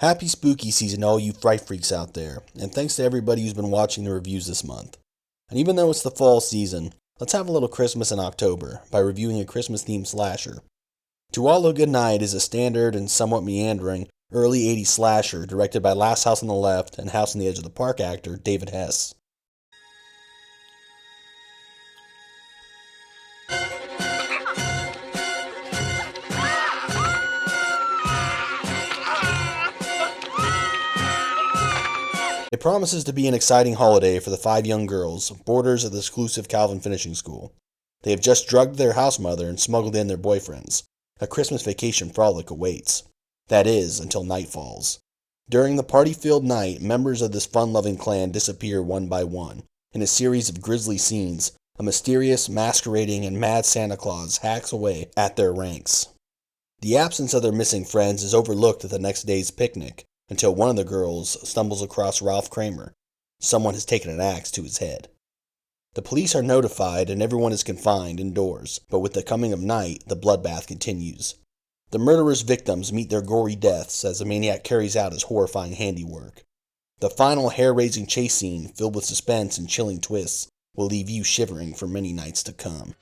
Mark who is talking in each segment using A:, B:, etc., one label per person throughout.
A: Happy spooky season to all you fright freaks out there, and thanks to everybody who's been watching the reviews this month. And even though it's the fall season, let's have a little Christmas in October by reviewing a Christmas-themed slasher. To All A Goodnight is a standard and somewhat meandering early 80s slasher directed by Last House on the Left and House on the Edge of the Park actor David Hess. It promises to be an exciting holiday for the 5 young girls, boarders at the exclusive Calvin Finishing School. They have just drugged their house mother and smuggled in their boyfriends. A Christmas vacation frolic awaits. That is, until night falls. During the party-filled night, members of this fun-loving clan disappear one by one. In a series of grisly scenes, a mysterious, masquerading, and mad Santa Claus hacks away at their ranks. The absence of their missing friends is overlooked at the next day's picnic, until one of the girls stumbles across Ralph Kramer. Someone has taken an axe to his head. The police are notified and everyone is confined indoors, but with the coming of night, the bloodbath continues. The murderer's victims meet their gory deaths as the maniac carries out his horrifying handiwork. The final hair-raising chase scene, filled with suspense and chilling twists, will leave you shivering for many nights to come.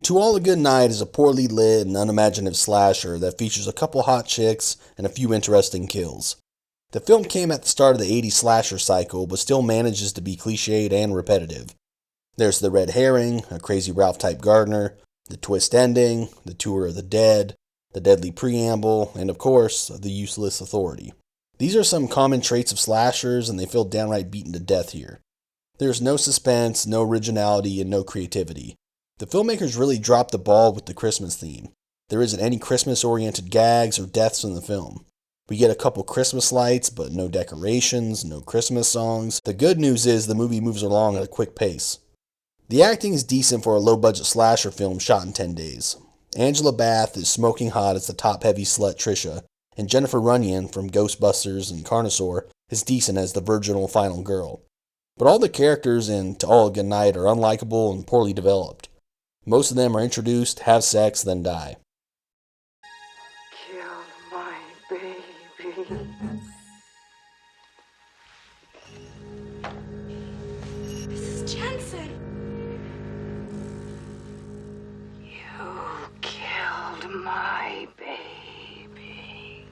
A: To All A Goodnight is a poorly lit and unimaginative slasher that features a couple hot chicks and a few interesting kills. The film came at the start of the 80s slasher cycle, but still manages to be cliched and repetitive. There's the red herring, a crazy Ralph-type gardener, the twist ending, the tour of the dead, the deadly preamble, and of course, the useless authority. These are some common traits of slashers, and they feel downright beaten to death here. There's no suspense, no originality, and no creativity. The filmmakers really dropped the ball with the Christmas theme. There isn't any Christmas-oriented gags or deaths in the film. We get a couple Christmas lights, but no decorations, no Christmas songs. The good news is the movie moves along at a quick pace. The acting is decent for a low-budget slasher film shot in 10 days. Angela Bath is smoking hot as the top-heavy slut Trisha, and Jennifer Runyon from Ghostbusters and Carnosaur is decent as the virginal final girl. But all the characters in To All A Goodnight are unlikable and poorly developed. Most of them are introduced, have sex, then die.
B: Kill my baby.
C: Mrs. Jensen!
B: You killed my baby.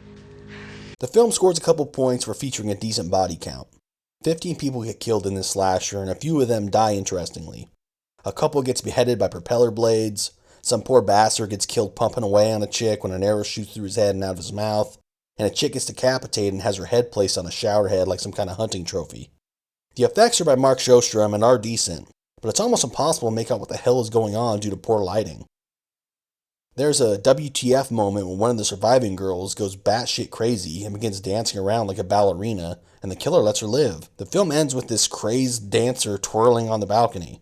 A: The film scores a couple points for featuring a decent body count. 15 people get killed in this slasher, and a few of them die interestingly. A couple gets beheaded by propeller blades, some poor bastard gets killed pumping away on a chick when an arrow shoots through his head and out of his mouth, and a chick gets decapitated and has her head placed on a shower head like some kind of hunting trophy. The effects are by Mark Sjostrom and are decent, but it's almost impossible to make out what the hell is going on due to poor lighting. There's a WTF moment when one of the surviving girls goes batshit crazy and begins dancing around like a ballerina, and the killer lets her live. The film ends with this crazed dancer twirling on the balcony.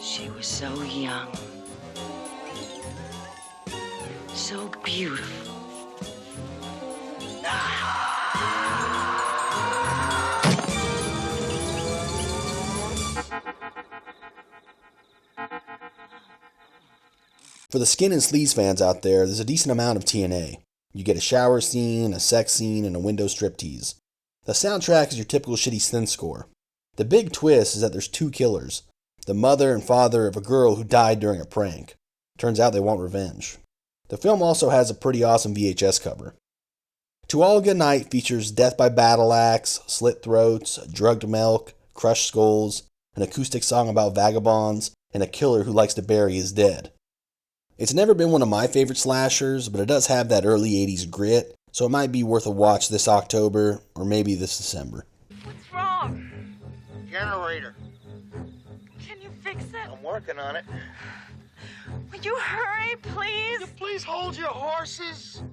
B: She was so young. So beautiful.
A: For the skin and sleaze fans out there, there's a decent amount of TNA. You get a shower scene, a sex scene, and a window striptease. The soundtrack is your typical shitty synth score. The big twist is that there's 2 killers. The mother and father of a girl who died during a prank. Turns out they want revenge. The film also has a pretty awesome VHS cover. To All A Goodnight features death by battle axe, slit throats, drugged milk, crushed skulls, an acoustic song about vagabonds, and a killer who likes to bury his dead. It's never been one of my favorite slashers, but it does have that early 80s grit, so it might be worth a watch this October, or maybe this December.
C: What's wrong?
D: Generator.
C: Can you fix it?
D: I'm working on it.
C: Will you hurry, please?
D: Will you please hold your horses?